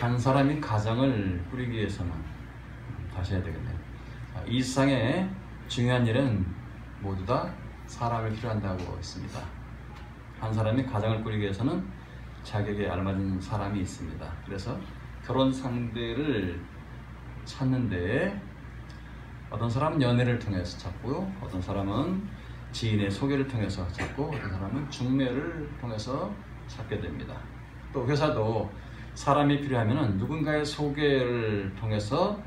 한 사람이 가정을 꾸리기 위해서는 다시 해야 되겠네요. 이 세상에 중요한 일은 모두 다 사람이 필요한다고 했습니다. 한 사람이 가정을 꾸리기 위해서는 자격에 알맞은 사람이 있습니다. 그래서 결혼 상대를 찾는데 어떤 사람은 연애를 통해서 찾고요, 어떤 사람은 지인의 소개를 통해서 찾고, 어떤 사람은 중매를 통해서 찾게 됩니다. 또 회사도 사람이 필요하면 누군가의 소개를 통해서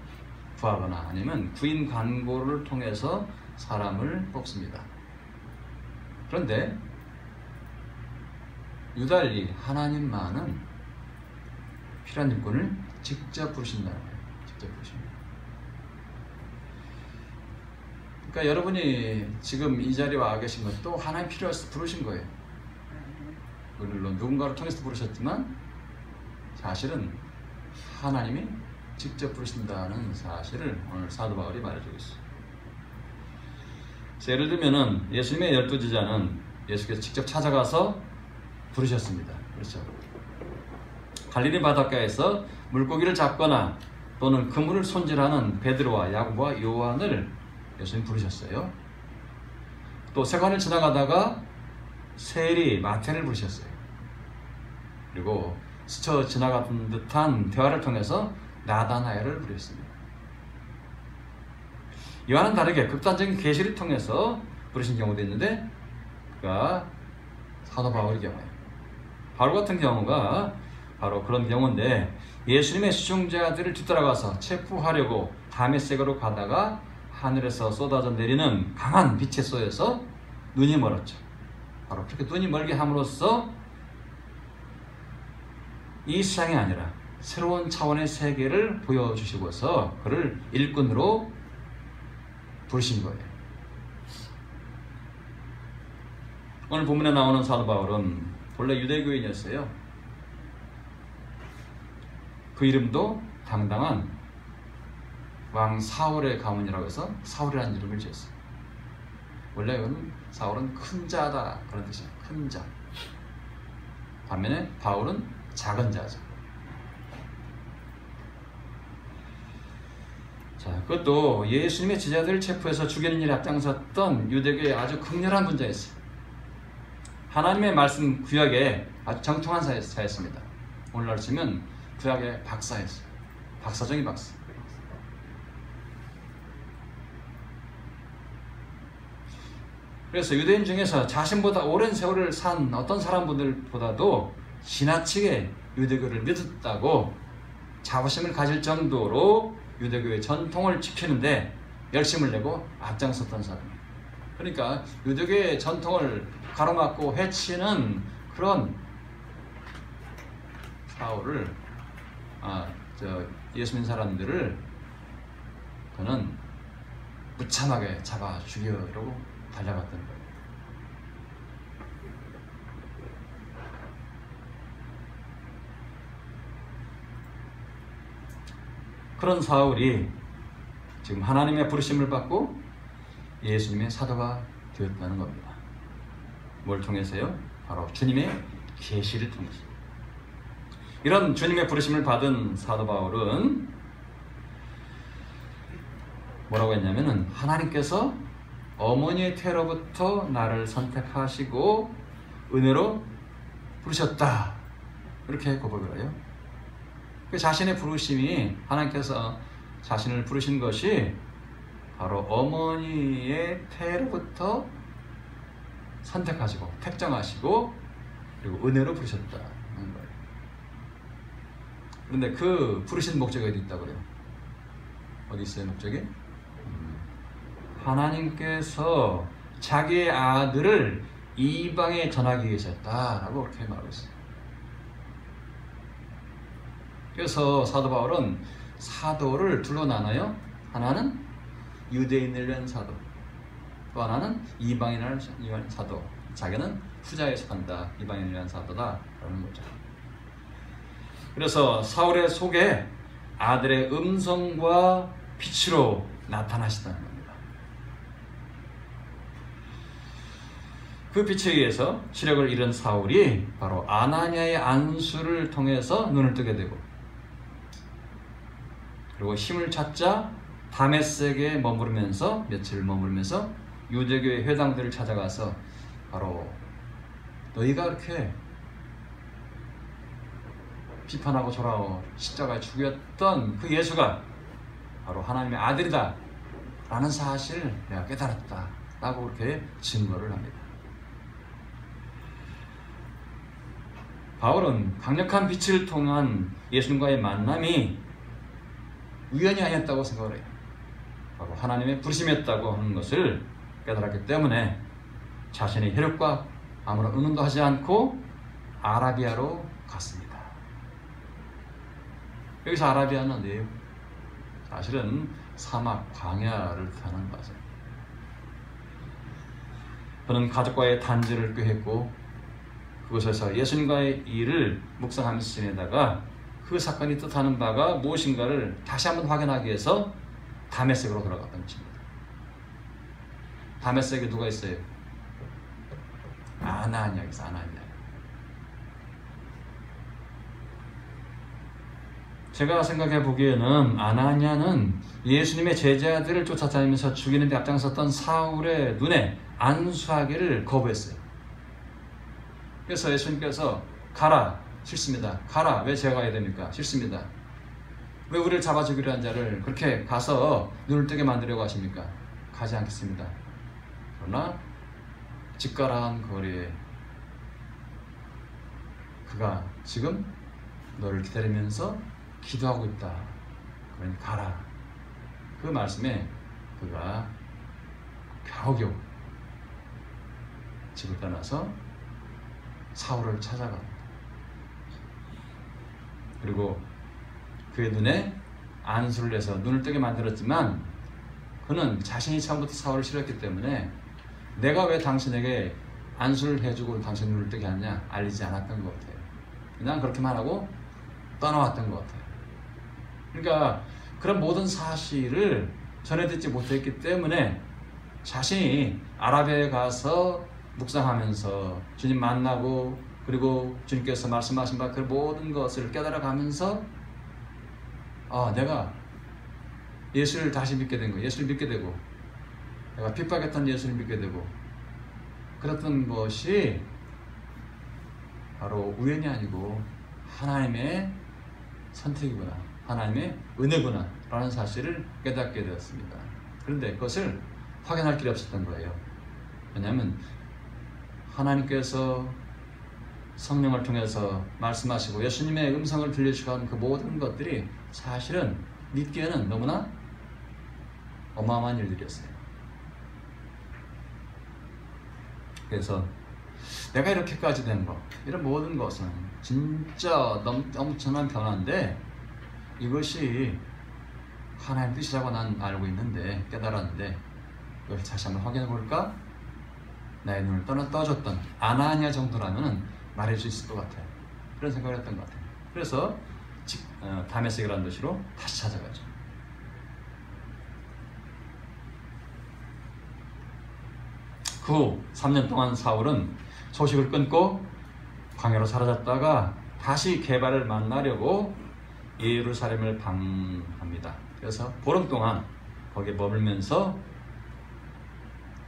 구하거나 아니면 구인 광고를 통해서 사람을 뽑습니다. 그런데 유달리 하나님만은 필요한 일꾼을 직접 부르신다는 거예요. 직접 부르십니다. 그러니까 여러분이 지금 이 자리에 와 계신 것도 하나님 필요해서 부르신 거예요. 물론 누군가를 통해서 부르셨지만 사실은 하나님이 직접 부르신다는 사실을 오늘 사도 바울이 말해주고 있어요. 예를 들면은 예수님의 12제자는 예수께서 직접 찾아가서 부르셨습니다. 그렇죠. 갈릴리 바닷가에서 물고기를 잡거나 또는 그물을 손질하는 베드로와 야고보와 요한을 예수님 부르셨어요. 또 세관을 지나가다가 세리 마태를 부르셨어요. 그리고 스쳐 지나가던 듯한 대화를 통해서 나다나엘을 부르셨습니다. 요한은 다르게 극단적인 계시를 통해서 부르신 경우도 있는데 그가 사도 바울의 경우예요. 바울 같은 경우가 바로 그런 경우인데 예수님의 수종자들을 뒤따라가서 체포하려고 다메섹으로 가다가 하늘에서 쏟아져 내리는 강한 빛의 소에서 눈이 멀었죠. 바로 그렇게 눈이 멀게 함으로써 이 세상이 아니라 새로운 차원의 세계를 보여주시고서 그를 일꾼으로 부르신 거예요. 오늘 본문에 나오는 사도 바울은 본래 유대교인이었어요. 그 이름도 당당한 왕 사울의 가문이라고 해서 사울이라는 이름을 지었어요. 원래 사울은 큰 자다 그런 뜻이에요. 큰 자. 반면에 바울은 작은 자죠. 자, 그것도 예수님의 제자들을 체포해서 죽이는 일에 앞장섰던 유대교의 아주 극렬한 분자였어요. 하나님의 말씀 구약에 아주 정통한 자였습니다. 오늘날 치면 구약의 박사였어요. 박사 중의 박사. 그래서 유대인 중에서 자신보다 오랜 세월을 산 어떤 사람들보다도 지나치게 유대교를 믿었다고 자부심을 가질 정도로 유대교의 전통을 지키는데 열심을 내고 앞장섰던 사람이에요. 그러니까 유대교의 전통을 가로막고 해치는 그런 사울을 예수 믿는 사람들을 그는 무참하게 잡아 죽이려고 달려갔던 거예요. 그런 사울이 지금 하나님의 부르심을 받고 예수님의 사도가 되었다는 겁니다. 뭘 통해서요? 바로 주님의 계시를 통해서. 이런 주님의 부르심을 받은 사도 바울은 뭐라고 했냐면은 하나님께서 어머니의 태로부터 나를 선택하시고 은혜로 부르셨다. 이렇게 고백을 해요. 그 자신의 부르심이 하나님께서 자신을 부르신 것이 바로 어머니의 태로부터 선택하시고 택정하시고 그리고 은혜로 부르셨다는 거예요. 그런데 그 부르신 목적이 어디 있다고 그래요? 어디 있어요 목적이? 하나님께서 자기의 아들을 이방에 전하기 위해서였다라고 그렇게 말하고 있어요. 그래서 사도 바울은 사도를 둘로 나눠요. 하나는 유대인을 위한 사도, 또 하나는 이방인을 위한 사도. 자기는 후자에 속한다. 이방인을 위한 사도다라는 거죠. 그래서 사울의 속에 아들의 음성과 빛으로 나타나시다는 겁니다. 그 빛에 의해서 시력을 잃은 사울이 바로 아나니아의 안수를 통해서 눈을 뜨게 되고 그리고 힘을 찾자 다메섹에 머무르면서 며칠 머무르면서 유대교의 회당들을 찾아가서 바로 너희가 그렇게 비판하고 조라고 십자가에 죽였던 그 예수가 바로 하나님의 아들이다 라는 사실을 내가 깨달았다 라고 그렇게 증거를 합니다. 바울은 강력한 빛을 통한 예수님과의 만남이 우연이 아니었다고 생각을 해요. 바로 하나님의 부르심이었다고 하는 것을 깨달았기 때문에 자신의 혈육과 아무런 의논도 하지 않고 아라비아로 갔습니다. 여기서 아라비아는 어디예요? 사실은 사막, 광야를 뜻하는 거죠. 그는 가족과의 단절을 꾀했고 그곳에서 예수님과의 일을 묵상하면서 지내다가 그 사건이 뜻하는 바가 무엇인가를 다시 한번 확인하기 위해서 다메섹으로 돌아갔던 것입니다. 다메섹에 누가 있어요? 아나니아가 있어요. 아나니아. 제가 생각해 보기에는 아나니아는 예수님의 제자들을 쫓아다니면서 죽이는 데 앞장섰던 사울의 눈에 안수하기를 거부했어요. 그래서 예수님께서 가라, 싫습니다. 가라, 왜 제가 가야 됩니까? 싫습니다. 왜 우리를 잡아 죽이려 한 자를 그렇게 가서 눈을 뜨게 만들려고 하십니까? 가지 않겠습니다. 그러나 직가라한 거리에 그가 지금 너를 기다리면서 기도하고 있다. 그러니 가라. 그 말씀에 그가 겨우겨우 집을 떠나서 사울을 찾아갑니다. 그리고 그의 눈에 안수를 해서 눈을 뜨게 만들었지만 그는 자신이 처음부터 사울을 싫어했기 때문에 내가 왜 당신에게 안수를 해주고 당신 눈을 뜨게 하냐 알리지 않았던 것 같아요. 그냥 그렇게만 하고 떠나왔던 것 같아요. 그러니까 그런 모든 사실을 전해 듣지 못했기 때문에 자신이 아라비아에 가서 묵상하면서 주님 만나고 그리고 주님께서 말씀하신 바 그 모든 것을 깨달아가면서 내가 예수를 다시 믿게 된 거예요. 예수를 믿게 되고 내가 핍박했던 예수를 믿게 되고 그랬던 것이 바로 우연이 아니고 하나님의 선택이구나, 하나님의 은혜구나 라는 사실을 깨닫게 되었습니다. 그런데 그것을 확인할 길이 없었던 거예요. 왜냐하면 하나님께서 성령을 통해서 말씀하시고 예수님의 음성을 들려주시고 하는 그 모든 것들이 사실은 믿기에는 너무나 어마어마한 일들이었어요. 그래서 내가 이렇게까지 된 것, 이런 모든 것은 진짜 엄청난 변화인데 이것이 하나님 뜻이라고 난 알고 있는데 깨달았는데 이걸 다시 한번 확인해 볼까? 나의 눈을 떠줬던 아나니아 정도라면 말할 수 있을 것 같아요. 그런 생각을 했던 것 같아요. 그래서 다메섹이라는 도시로 다시 찾아가죠. 그 후 3년 동안 사울은 소식을 끊고 광야로 사라졌다가 다시 게바를 만나려고 예루살렘을 방합니다. 그래서 보름 동안 거기에 머물면서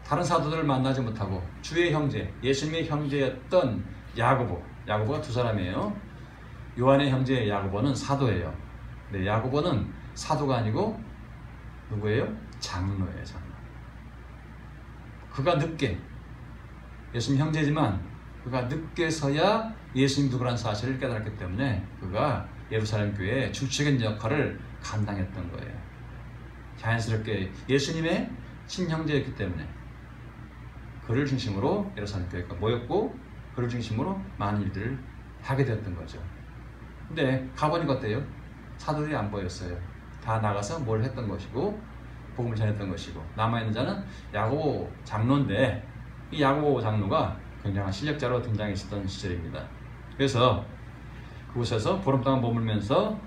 다른 사도들을 만나지 못하고 주의 형제, 예수님의 형제였던 야고보가 두 사람이에요. 요한의 형제 야고보는 사도예요. 근데 야고보는 사도가 아니고 누구예요? 장로예요. 장로. 그가 늦게, 예수님 형제지만 그가 늦게서야 예수님 누구라는 사실을 깨달았기 때문에 그가 예루살렘 교회의 주축인 역할을 감당했던 거예요. 자연스럽게 예수님의 친형제였기 때문에 그를 중심으로 예루살렘 교회가 모였고 그를 중심으로 많은 일들을 하게 되었던 거죠. 근데 가보니까 어때요? 사도들이 안 보였어요. 다 나가서 뭘 했던 것이고 복음을 전했던 것이고 남아있는 자는 야고보 장로인데 이 야고보 장로가 굉장한 실력자로 등장했었던 시절입니다. 그래서 그곳에서 보름 동안 머물면서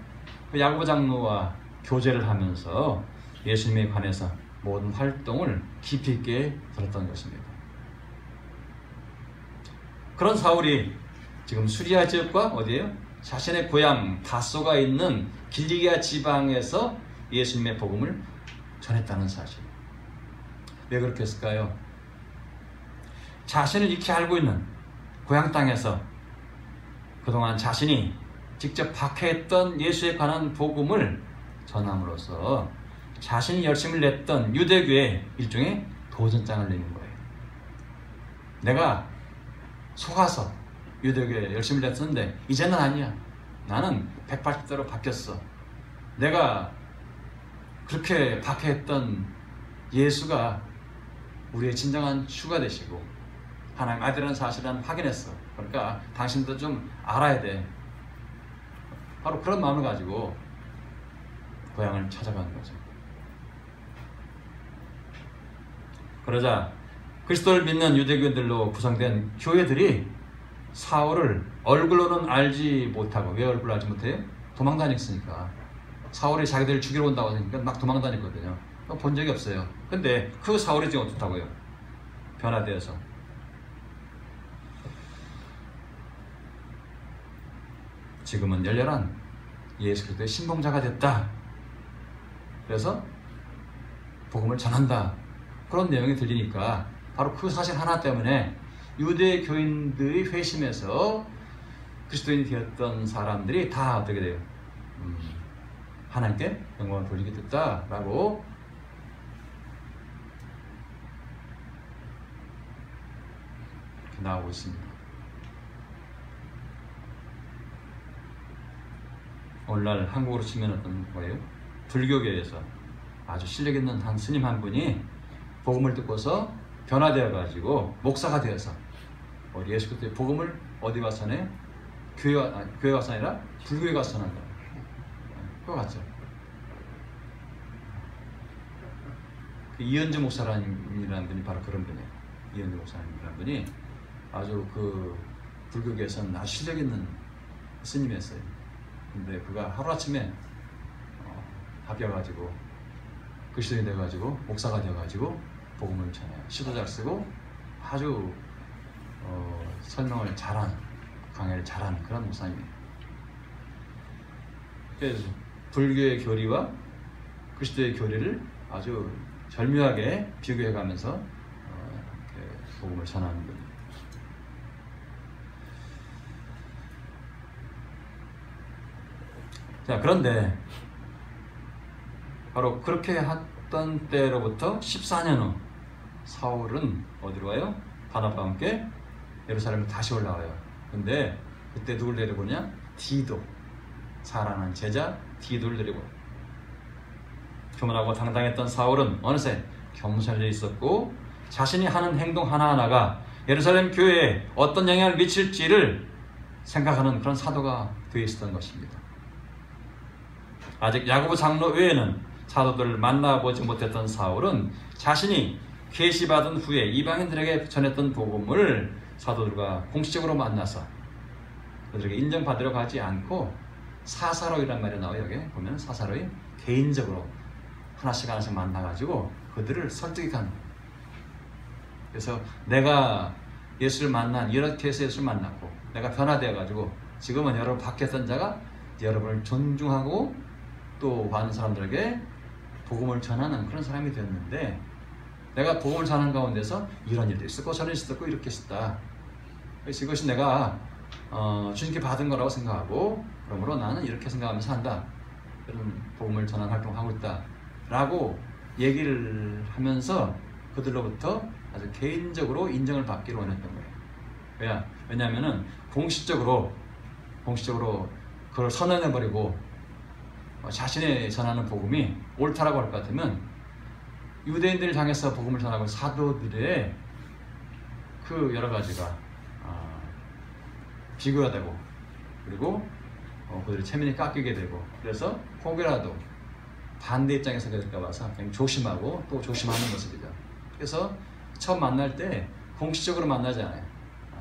그 야고보 장로와 교제를 하면서 예수님에 관해서 모든 활동을 깊이 있게 들었던 것입니다. 그런 사울이 지금 수리아 지역과 어디예요? 자신의 고향 다소가 있는 길리기아 지방에서 예수님의 복음을 전했다는 사실. 왜 그렇게 했을까요? 자신을 익히 알고 있는 고향 땅에서 그동안 자신이 직접 박해했던 예수에 관한 복음을 전함으로써 자신이 열심을 냈던 유대교의 일종의 도전장을 내는 거예요. 내가 속아서 유대교에 열심을 냈었는데 이제는 아니야. 나는 180도로 바뀌었어. 내가 그렇게 박해했던 예수가 우리의 진정한 주가 되시고 하나님 아들이라는 사실을 확인했어. 그러니까 당신도 좀 알아야 돼. 바로 그런 마음을 가지고 고향을 찾아가는 거죠. 그러자 그리스도를 믿는 유대교인들로 구성된 교회들이 사울을 얼굴로는 알지 못하고, 왜 얼굴로 알지 못해요? 도망다녔으니까. 사울이 자기들을 죽이러 온다고 하니까 막 도망다녔거든요. 본 적이 없어요. 근데 그 사울이 지금 어떻다고요? 변화되어서 지금은 열렬한 예수 그리스도의 신봉자가 됐다. 그래서 복음을 전한다. 그런 내용이 들리니까 바로 그 사실 하나 때문에 유대 교인들이 회심해서 그리스도인이 되었던 사람들이 다 어떻게 돼요? 하나님께 영광을 돌리게 됐다라고 이렇게 나오고 있습니다. 오늘날 한국으로 치면 어떤 거예요? 불교계에서 아주 실력 있는 한 스님 한 분이 복음을 듣고서 변화되어 가지고 목사가 되어서 우리 예수 그리스도의 복음을 어디 가서 내? 교회 가서 아니라 불교에 가서 전한다. 그거 같죠? 그 이현주 목사라는 분이 바로 그런 분이에요. 이현주 목사라는 분이 아주 그 불교계에서는 아주 실력 있는 스님이었어요. 근데 그가 하루아침에 바뀌어가지고 그리스도인이 되어가지고 목사가 되어가지고 복음을 전해요. 시도 잘 쓰고 아주 설명을 잘한, 강의를 잘한 그런 목사님이에요. 그래서 불교의 교리와 그리스도의 교리를 아주 절묘하게 비교해가면서 이렇게 복음을 전하는 분이에요. 자, 그런데 바로 그렇게 했던 때로부터 14년 후 사울은 어디로 와요? 바나바와 함께 예루살렘에 다시 올라와요. 근데 그때 누굴 데리고냐? 디도, 사랑하는 제자 디도를 데리고. 교만하고 당당했던 사울은 어느새 겸손해져 있었고 자신이 하는 행동 하나하나가 예루살렘 교회에 어떤 영향을 미칠지를 생각하는 그런 사도가 되어 있었던 것입니다. 아직 야고보 장로 외에는 사도들을 만나보지 못했던 사울은 자신이 계시받은 후에 이방인들에게 전했던 복음을 사도들과 공식적으로 만나서 그들에게 인정받으려 가지 않고 사사로이란 말이 나와요. 여기 보면 사사로이 개인적으로 하나씩 만나가지고 그들을 설득한. 그래서 내가 예수를 만난, 이렇게 해서 예수를 만났고 내가 변화되어가지고 지금은 여러분 바뀌었던 자가 여러분을 존중하고 또 많은 사람들에게 복음을 전하는 그런 사람이 되었는데, 내가 복음을 전하는 가운데서 이런 일도 있었고 저런 일도 있었고 이렇게 했다. 그래서 이것이 내가 주님께 받은 거라고 생각하고 그러므로 나는 이렇게 생각하면서 한다. 그런 복음을 전하는 활동을 하고 있다 라고 얘기를 하면서 그들로부터 아주 개인적으로 인정을 받기를 원했던 거예요. 왜냐하면 공식적으로 그걸 선언해버리고 자신이 전하는 복음이 옳다라고 할 것 같으면 유대인들을 향해서 복음을 전하고 사도들의 그 여러 가지가 비교가 되고 그리고 그들의 체면이 깎이게 되고 그래서 혹여라도 반대 입장에서 될까 봐서 그냥 조심하고 또 조심하는 모습이죠. 그래서 처음 만날 때 공식적으로 만나지 않아요.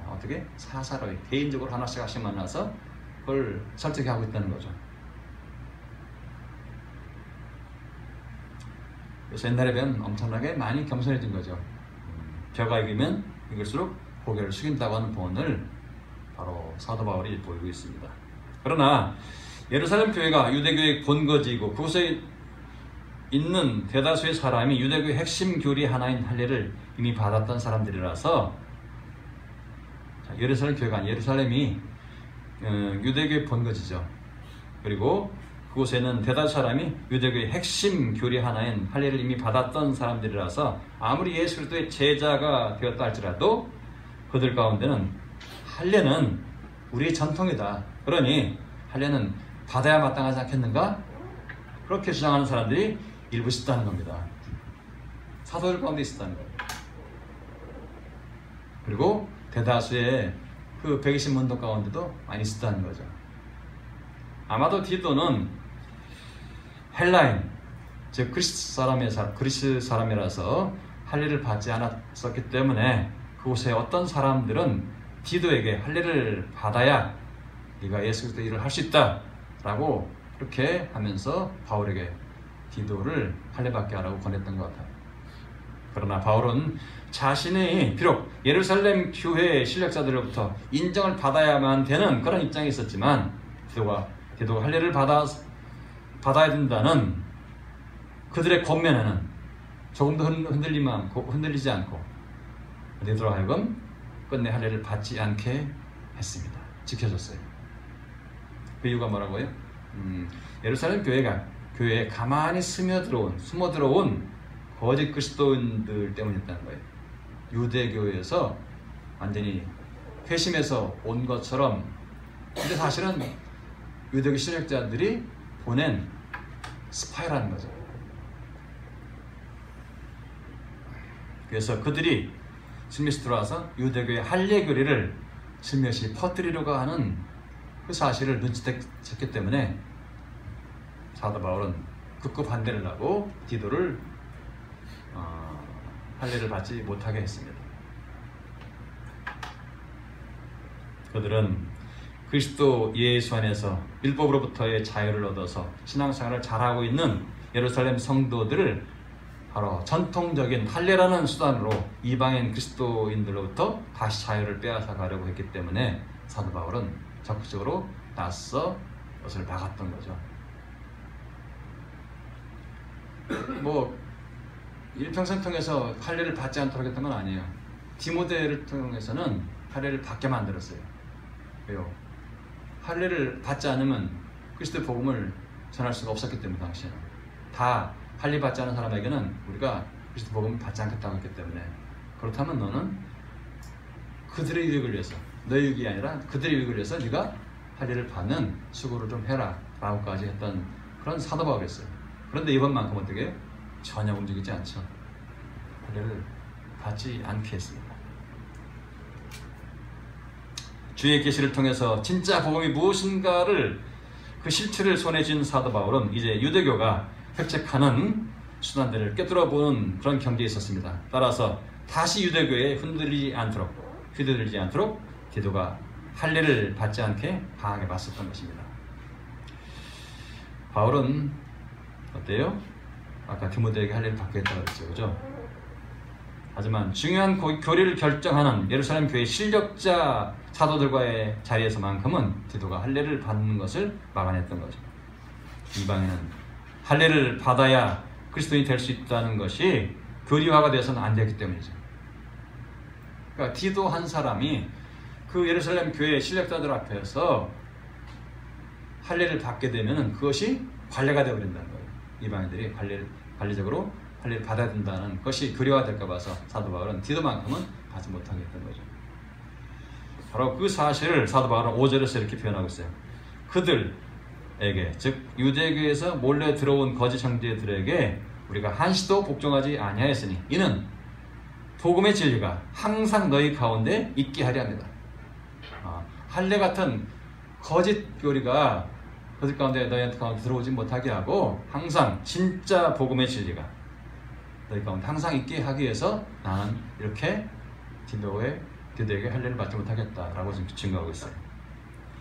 어떻게? 사사로이 개인적으로 하나씩 만나서 그걸 설득하고 있다는 거죠. 그래서 옛날에 비하면 엄청나게 많이 겸손해진 거죠. 벼가 익으면 익을수록 고개를 숙인다고 하는 본을 바로 사도 바울이 보이고 있습니다. 그러나 예루살렘 교회가 유대교의 본거지이고 그곳에 있는 대다수의 사람이 유대교의 핵심 교리 하나인 할례를 이미 받았던 사람들이라서, 예루살렘 교회가 아니라 예루살렘이 유대교의 본거지죠. 그리고 그곳에는 대다수 사람이 유대교의 핵심 교리 하나인 할례를 이미 받았던 사람들이라서 아무리 예수 그리스도의 제자가 되었다 할지라도 그들 가운데는 할례는 우리의 전통이다, 그러니 할례는 받아야 마땅하지 않겠는가? 그렇게 주장하는 사람들이 일부 있었다는 겁니다. 사도들 가운데 있었다는 거예요. 그리고 대다수의 그 120문도 가운데도 많이 있었다는 거죠. 아마도 디도는 헬라인, 즉 그리스 사람이라서 할례를 받지 않았었기 때문에 그곳에 어떤 사람들은 디도에게 할례를 받아야 네가 예수 그리스도의 일을 할 수 있다 라고 그렇게 하면서 바울에게 디도를 할례받게 하라고 권했던 것 같아요. 그러나 바울은 자신이 비록 예루살렘 교회의 신력자들로부터 인정을 받아야만 되는 그런 입장에 있었지만 디도가 할례를 받아야 된다는 그들의 권면에는 조금도 흔들리지 않고 디도로 하여금 끝내 할례를 받지 않게 했습니다. 지켜줬어요. 그 이유가 뭐라고요? 예루살렘 교회에 가만히 숨어 들어온 거짓 그리스도인들 때문이었다는 거예요. 유대교회에서 완전히 회심해서 온 것처럼, 근데 사실은 유대교 신학자들이 보낸 스파이라는 거죠. 그래서 그들이 슬며시 들어와서 유대교의 할례 교리를 슬며시 퍼뜨리려고 하는 그 사실을 눈치챘기 때문에 사도 바울은 극구 반대를 하고 디도를 할례를 받지 못하게 했습니다. 그들은 그리스도 예수 안에서 율법으로부터의 자유를 얻어서 신앙생활을 잘하고 있는 예루살렘 성도들을 바로 전통적인 할례라는 수단으로 이방인 그리스도인들로부터 다시 자유를 빼앗아 가려고 했기 때문에 사도 바울은 적극적으로 나서 것을 막았던 거죠. 일평생 통해서 할례를 받지 않도록 했던 건 아니에요. 디모데를 통해서는 할례를 받게 만들었어요. 왜요? 할례를 받지 않으면 그리스도의 복음을 전할 수가 없었기 때문에 당시에는 다 할례 받지 않은 사람에게는 우리가 그리스도 복음을 받지 않겠다고 했기 때문에, 그렇다면 너는 그들의 유익을 위해서, 너의 유익이 아니라 그들의 유익을 위해서 네가 할례를 받는 수고를 좀 해라 라고까지 했던 그런 사도 바울이었어요. 그런데 이번만큼 어떻게 전혀 움직이지 않죠. 할례를 받지 않게 했습니다. 주의 계시를 통해서 진짜 복음이 무엇인가를 그 실체를 손에 쥔 사도 바울은 이제 유대교가 획책하는 수단들을 꿰뚫어보는 그런 경계에 있었습니다. 따라서 다시 유대교에 휘둘리지 않도록 디도가 할례를 받지 않게 강하게 맞섰던 것입니다. 바울은 어때요? 아까 디모데에게 할례를 받게 했다고 했죠, 그죠? 하지만 중요한 교리를 결정하는 예루살렘 교회의 실력자 사도들과의 자리에서만큼은 디도가 할례를 받는 것을 막아냈던 거죠. 이방인은 할례를 받아야 그리스도인이 될 수 있다는 것이 교리화가 되어서는 안 되기 때문이죠. 그러니까 디도 한 사람이 그 예루살렘 교회의 신력자들 앞에서 할례를 받게 되면 그것이 관례가 되어버린다는 거예요. 이방인들이 관례적으로 할례를 받아야 된다는 것이 교리화가 될까 봐서 사도 바울은 디도만큼은 받지 못하게 했던 거죠. 바로 그 사실을 사도 바울은 5절에서 이렇게 표현하고 있어요. 그들에게, 즉 유대교에서 몰래 들어온 거짓 형제들에게 우리가 한시도 복종하지 아니하였으니 이는 복음의 진리가 항상 너희 가운데 있게 하려 합니다. 할례 같은 거짓 교리가 그들 가운데 너희한테 가운데 들어오지 못하게 하고 항상 진짜 복음의 진리가 너희 가운데 항상 있게 하기 위해서 나는 이렇게 디도에게 할례를 받지 못하겠다라고 지금 증거하고 있어요.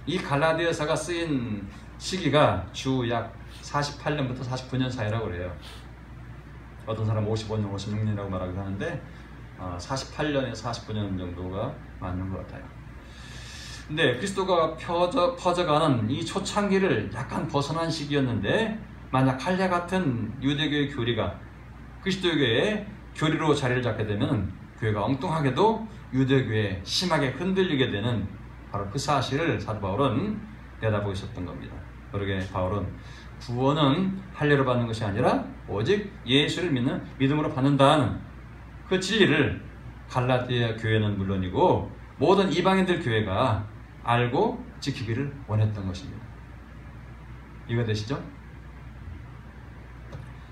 이 갈라디아서가 쓰인 시기가 주 약 48년부터 49년 사이라고 그래요. 어떤 사람은 55년, 56년이라고 말하기도 하는데 48년에서 49년 정도가 맞는 것 같아요. 근데 그리스도가 퍼져가는 이 초창기를 약간 벗어난 시기였는데 만약 할례 같은 유대교의 교리가 그리스도교의 교리로 자리를 잡게 되면 교회가 엉뚱하게도 유대교에 심하게 흔들리게 되는 바로 그 사실을 사도 바울은 내다보고 있었던 겁니다. 그러게 바울은 구원은 할례로 받는 것이 아니라 오직 예수를 믿는 믿음으로 받는다는 그 진리를 갈라디아 교회는 물론이고 모든 이방인들 교회가 알고 지키기를 원했던 것입니다. 이해되시죠?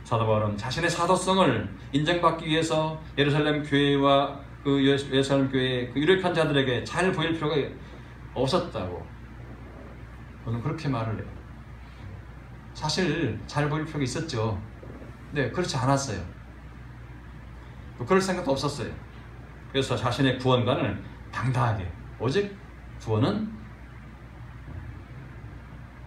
사도 바울은 자신의 사도성을 인정받기 위해서 예루살렘 교회와 그 예루살렘 교회의 그 유력한 자들에게 잘 보일 필요가 없었다고 저는 그렇게 말을 해요. 사실 잘 보일 필요가 있었죠. 네, 그렇지 않았어요. 그럴 생각도 없었어요. 그래서 자신의 구원관을 당당하게 오직 구원은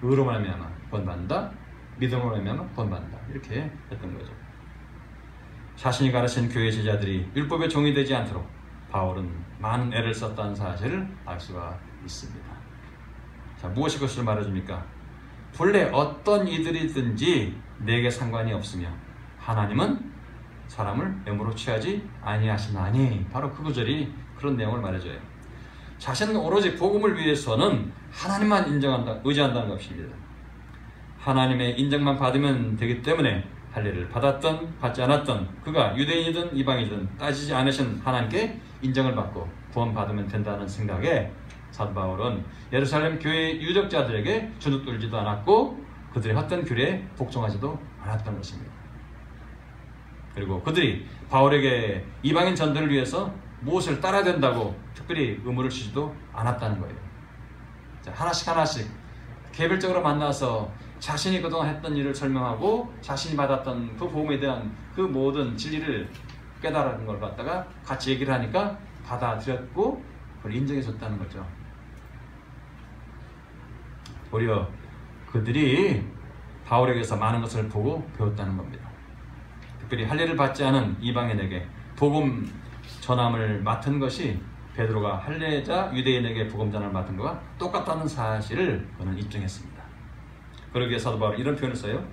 의로 말미암아 구원받는다, 믿음으로 말미암아 구원받는다 이렇게 했던 거죠. 자신이 가르친 교회 제자들이 율법의 종이 되지 않도록 바울은 많은 애를 썼다는 사실을 알 수가 있습니다. 자, 무엇이 그것을 말해줍니까? 본래 어떤 이들이든지 내게 상관이 없으며 하나님은 사람을 애물로 취하지 아니하시나니, 바로 그 구절이 그런 내용을 말해줘요. 자신은 오로지 복음을 위해서는 하나님만 인정한다, 의지한다는 것입니다. 하나님의 인정만 받으면 되기 때문에 할례를 받았던 받지 않았던 그가 유대인이든 이방이든 따지지 않으신 하나님께 인정을 받고 구원받으면 된다는 생각에 사도 바울은 예루살렘 교회 유적자들에게 주눅들지도 않았고 그들의 헛된 규례에 복종하지도 않았던 것입니다. 그리고 그들이 바울에게 이방인 전도를 위해서 무엇을 따라야 된다고 특별히 의무를 주지도 않았다는 거예요. 자, 하나씩 개별적으로 만나서 자신이 그동안 했던 일을 설명하고 자신이 받았던 그 복음에 대한 그 모든 진리를 깨달은 걸 갖다가 같이 얘기를 하니까 받아들였고 그걸 인정해 줬다는 거죠. 오히려 그들이 바울에게서 많은 것을 보고 배웠다는 겁니다. 특별히 할례를 받지 않은 이방인에게 복음 전함을 맡은 것이 베드로가 할례자 유대인에게 복음 전함을 맡은 것과 똑같다는 사실을 그는 입증했습니다. 그러기에 사도 바울은 이런 표현을 써요.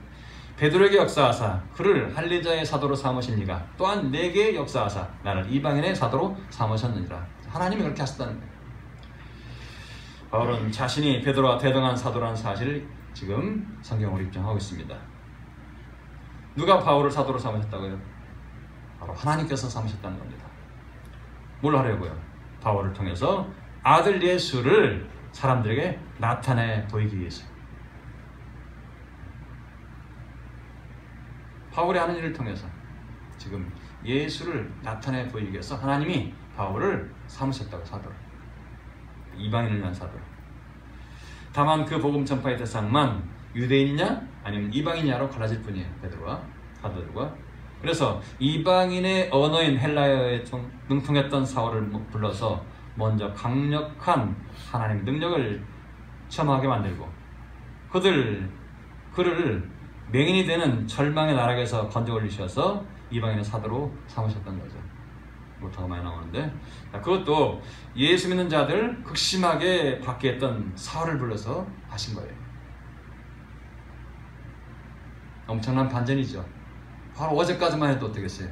베드로에게 역사하사 그를 할례자의 사도로 삼으십니까? 또한 내게 역사하사 나를 이방인의 사도로 삼으셨느니라. 하나님이 그렇게 하셨다는 거예요. 바울은 자신이 베드로와 대등한 사도라는 사실을 지금 성경으로 입증하고 있습니다. 누가 바울을 사도로 삼으셨다고요? 바로 하나님께서 삼으셨다는 겁니다. 뭘 하려고요? 바울을 통해서 아들 예수를 사람들에게 나타내 보이기 위해서. 바울이 하는 일을 통해서 지금 예수를 나타내 보이기 위해서 하나님이 바울을 삼으셨다고, 사도를. 이방인을 위한 사도로. 다만 그 복음 전파의 대상만 유대인이냐 아니면 이방인이냐로 갈라질 뿐이에요. 베드로와 사도들과. 그래서 이방인의 언어인 헬라어에 좀 능통했던 사울을 불러서 먼저 강력한 하나님의 능력을 체험하게 만들고 그를 맹인이 되는 절망의 나락에서 건져 올리셔서 이방인의 사도로 삼으셨던 거죠. 못하고 많이 나오는데, 그것도 예수 믿는 자들 극심하게 받게 했던 사울을 불러서 하신 거예요. 엄청난 반전이죠. 바로 어제까지만 해도 어떻겠어요?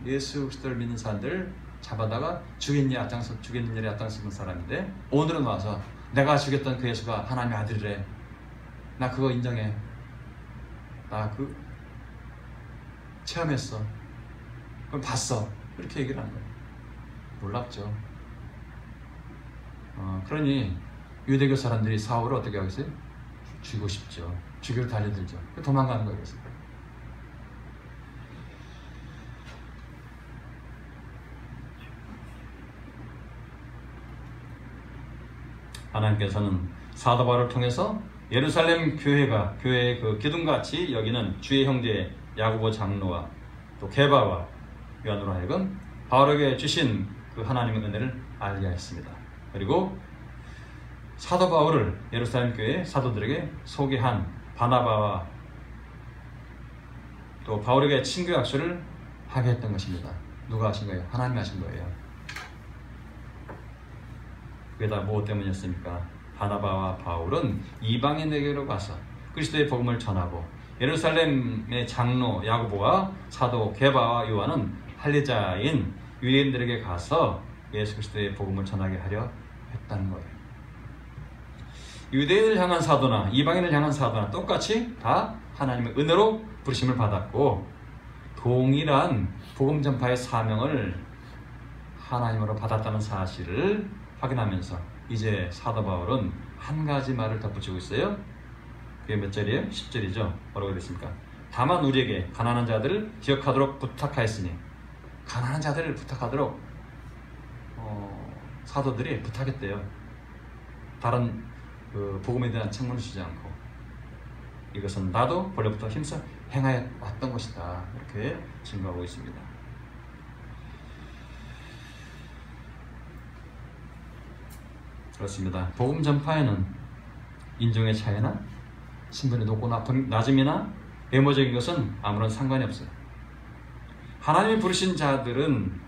예수 그리스도를 믿는 사람들 잡아다가 죽인 일에 앞장서는 사람인데 오늘은 와서 내가 죽였던 그 예수가 하나님의 아들이래. 나 그거 인정해. 나 그 체험했어. 그럼 봤어. 이렇게 얘기를 하는 거예요. 놀랍죠. 그러니 유대교 사람들이 사울을 어떻게 하겠어요? 죽이고 싶죠. 죽이러 달려들죠. 도망가는 거예요. 하나님께서는 사도 바울을 통해서 예루살렘 교회의 그 기둥같이 여기는 주의 형제 야고보 장로와 또 게바와 요한으로 하여금 바울에게 주신 그 하나님의 은혜를 알게 했습니다. 그리고 사도 바울을 예루살렘 교회 사도들에게 소개한 바나바와 또 바울에게 친교 약속을 하게 했던 것입니다. 누가 하신 거예요? 하나님이 하신 거예요. 그게 다 무엇 때문이었습니까? 바나바와 바울은 이방인에게로 가서 그리스도의 복음을 전하고 예루살렘의 장로 야고보와 사도 게바와 요한은 할례자인 유대인들에게 가서 예수 그리스도의 복음을 전하게 하려 했다는 거예요. 유대인을 향한 사도나 이방인을 향한 사도나 똑같이 다 하나님의 은혜로 부르심을 받았고 동일한 복음 전파의 사명을 하나님으로 받았다는 사실을 확인하면서 이제 사도 바울은 한 가지 말을 덧붙이고 있어요. 그게 몇 절이에요? 10절이죠. 뭐라고 됐습니까? 다만 우리에게 가난한 자들을 기억하도록 부탁하였으니, 가난한 자들을 부탁하도록 사도들이 부탁했대요. 다른 복음에 대한 책문을 주지 않고, 이것은 나도 본래부터 힘써 행하여 왔던 것이다, 이렇게 증거하고 있습니다. 그렇습니다. 복음 전파에는 인종의 차이나 신분이 높고 낮음이나 외모적인 것은 아무런 상관이 없어요. 하나님이 부르신 자들은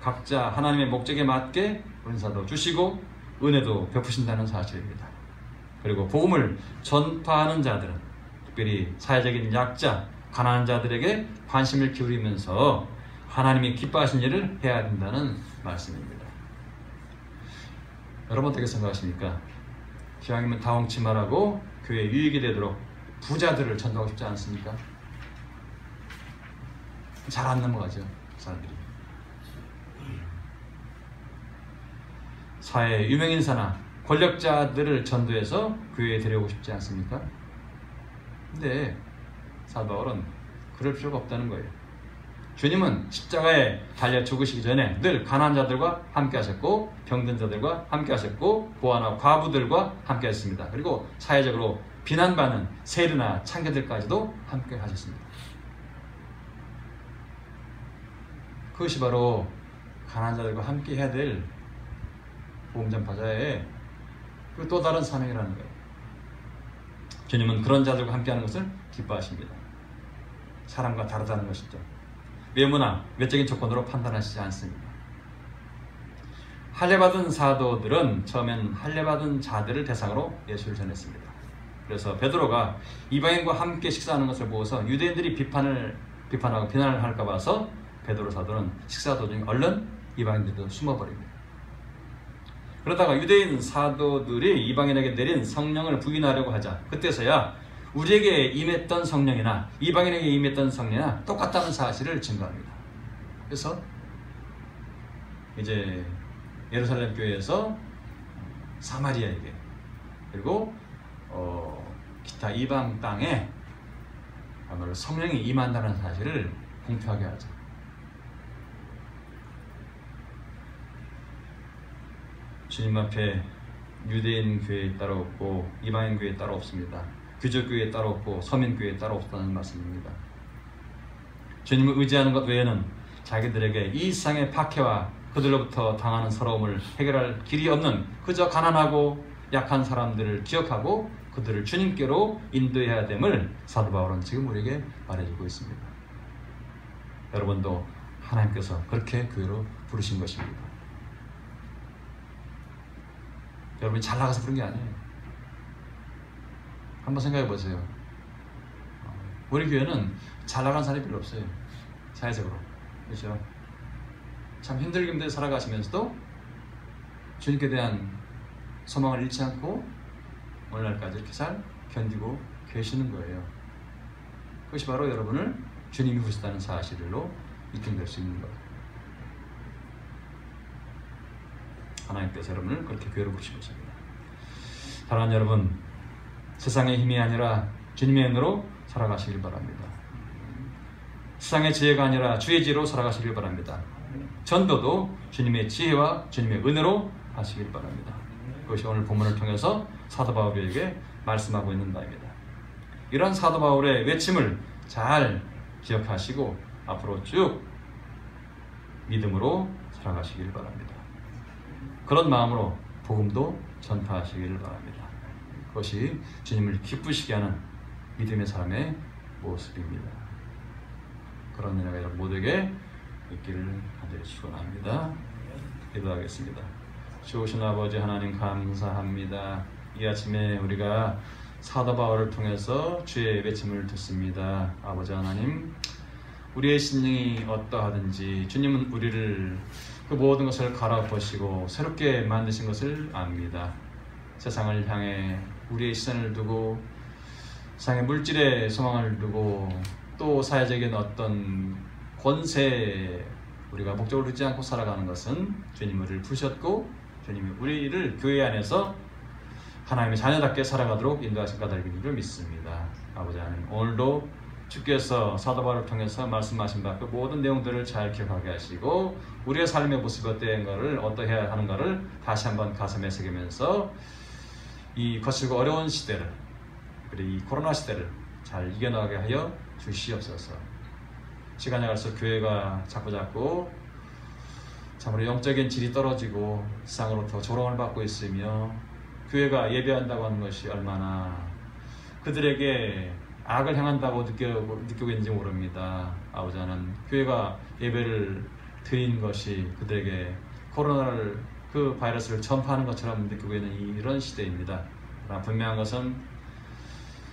각자 하나님의 목적에 맞게 은사도 주시고 은혜도 베푸신다는 사실입니다. 그리고 복음을 전파하는 자들은 특별히 사회적인 약자, 가난한 자들에게 관심을 기울이면서 하나님이 기뻐하신 일을 해야 된다는 말씀입니다. 여러분 어떻게 생각하십니까? 기왕이면 다홍치마라고 교회에 유익이 되도록 부자들을 전도하고 싶지 않습니까? 잘 안 넘어가죠, 사람들이. 사회 유명인사나 권력자들을 전도해서 교회에 데려오고 싶지 않습니까? 근데 사도 바울은 그럴 필요가 없다는 거예요. 주님은 십자가에 달려 죽으시기 전에 늘 가난한 자들과 함께 하셨고 병든 자들과 함께 하셨고 고아나 과부들과 함께 하셨습니다. 그리고 사회적으로 비난받는 세리나 창녀들까지도 함께 하셨습니다. 그것이 바로 가난한 자들과 함께 해야 될 복음 전파자의 그 또 다른 사명이라는 거예요. 주님은 그런 자들과 함께하는 것을 기뻐하십니다. 사람과 다르다는 것이죠. 외모나 외적인 조건으로 판단하시지 않습니다. 할례받은 사도들은 처음엔 할례받은 자들을 대상으로 예수를 전했습니다. 그래서 베드로가 이방인과 함께 식사하는 것을 보고서 유대인들이 비판하고 비난을 할까 봐서 베드로 사도는 식사 도중에 얼른 이방인들도 숨어버립니다. 그러다가 유대인 사도들이 이방인에게 내린 성령을 부인하려고 하자 그때서야 우리에게 임했던 성령이나 이방인에게 임했던 성령이나 똑같다는 사실을 증거합니다. 그래서 이제 예루살렘 교회에서 사마리아에게 그리고 기타 이방 땅에 성령이 임한다는 사실을 공표하게 하죠. 주님 앞에 유대인 교회 따로 없고 이방인 교회 따로 없습니다. 귀족교회 따로 없고 서민교회 따로 없다는 말씀입니다. 주님을 의지하는 것 외에는 자기들에게 이 세상의 박해와 그들로부터 당하는 서러움을 해결할 길이 없는 그저 가난하고 약한 사람들을 기억하고 그들을 주님께로 인도해야 됨을 사도 바울은 지금 우리에게 말해주고 있습니다. 여러분도 하나님께서 그렇게 교회로 부르신 것입니다. 여러분이 잘 나가서 부른 게 아니에요. 한번 생각해 보세요. 우리 교회는 잘 나가는 사람이 별로 없어요. 사회적으로. 그렇죠? 참 힘들게 살아가시면서도 주님께 대한 소망을 잃지 않고 오늘날까지 이렇게 잘 견디고 계시는 거예요. 그것이 바로 여러분을 주님이 부르셨다는 사실로 입증될 수 있는 거예요. 하나님께서 여러분을 그렇게 교회로 부르신 것입니다. 사랑하는 여러분, 세상의 힘이 아니라 주님의 은혜로 살아가시길 바랍니다. 세상의 지혜가 아니라 주의 지혜로 살아가시길 바랍니다. 전도도 주님의 지혜와 주님의 은혜로 하시길 바랍니다. 그것이 오늘 본문을 통해서 사도 바울에게 말씀하고 있는 바입니다. 이런 사도 바울의 외침을 잘 기억하시고 앞으로 쭉 믿음으로 살아가시길 바랍니다. 그런 마음으로 복음도 전파하시기를 바랍니다. 그것이 주님을 기쁘시게 하는 믿음의 사람의 모습입니다. 그런 은혜가 여러분 모두에게 있기를 간절히 축원합니다. 기도하겠습니다. 좋으신 아버지 하나님 감사합니다. 이 아침에 우리가 사도 바울을 통해서 주의 외침을 듣습니다. 아버지 하나님, 우리의 심령이 어떠하든지 주님은 우리를 그 모든 것을 갈아엎으시고 새롭게 만드신 것을 압니다. 세상을 향해 우리의 시선을 두고 세상의 물질의 소망을 두고 또 사회적인 어떤 권세에 우리가 목적을 두지 않고 살아가는 것은 주님이 우리를 부르셨고 주님이 우리를 교회 안에서 하나님의 자녀답게 살아가도록 인도하실 까닭인 줄 믿습니다. 아버지 하나님, 오늘도 주께서 사도 바울을 통해서 말씀하신 바 그 모든 내용들을 잘 기억하게 하시고 우리의 삶의 모습이 어떠한가를 어떠해야 하는가를 다시 한번 가슴에 새기면서 이 거칠고 어려운 시대를, 그리고 이 코로나 시대를 잘 이겨나가게 하여 주시옵소서. 시간이 갈수록 교회가 자꾸 참으로 영적인 질이 떨어지고 세상으로부터 조롱을 받고 있으며 교회가 예배한다고 하는 것이 얼마나 그들에게 악을 향한다고 느끼고 있는지 모릅니다. 아버지 하나님, 교회가 예배를 드린 것이 그들에게 코로나를 그 바이러스를 전파하는 것처럼 느끼고 있는 이런 시대입니다. 그러나 분명한 것은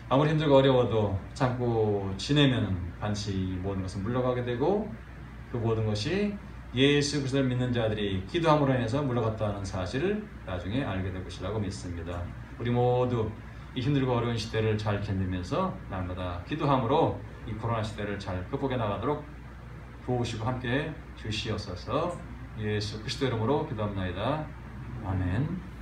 아무리 힘들고 어려워도 참고 지내면 반드시 모든 것은 물러가게 되고 그 모든 것이 예수 그리스도를 믿는 자들이 기도함으로 인해서 물러갔다는 사실을 나중에 알게 될 것이라고 믿습니다. 우리 모두 이 힘들고 어려운 시대를 잘 견디면서 날마다 기도함으로 이 코로나 시대를 잘 극복해 나가도록 도우시고 함께 주시옵소서. 예수 그리스도 이름으로 기도합나이다. 아멘.